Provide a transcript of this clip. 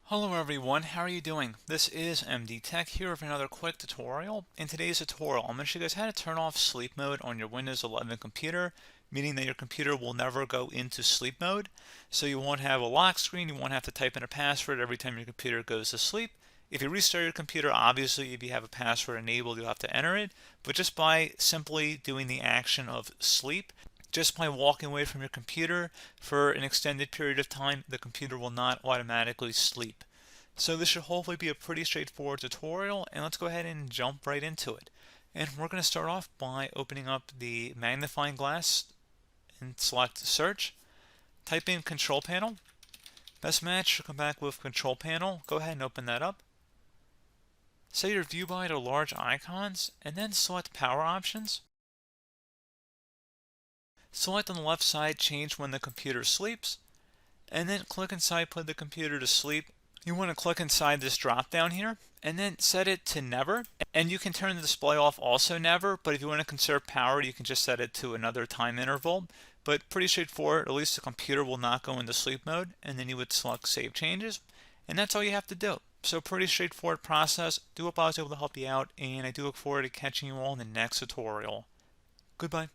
Hello everyone, how are you doing? This is MD Tech here with another quick tutorial. In today's tutorial, I'm going to show you guys how to turn off sleep mode on your Windows 11 computer, meaning that your computer will never go into sleep mode. So you won't have a lock screen, you won't have to type in a password every time your computer goes to sleep. If you restart your computer, obviously if you have a password enabled, you'll have to enter it, but just by simply doing the action of sleep, just by walking away from your computer for an extended period of time, the computer will not automatically sleep. So this should hopefully be a pretty straightforward tutorial, and let's go ahead and jump right into it. And we're going to start off by opening up the magnifying glass and select search. Type in control panel. Best match should come back with control panel. Go ahead and open that up. Set your view by to large icons, and then select power options. Select on the left side change when the computer sleeps, and then click inside put the computer to sleep. You want to click inside this drop down here and then set it to never, and you can turn the display off also never, but if you want to conserve power you can just set it to another time interval. But pretty straightforward, at least the computer will not go into sleep mode, and then you would select save changes, and that's all you have to do. So pretty straightforward process. Do hope I was able to help you out, and I do look forward to catching you all in the next tutorial. Goodbye.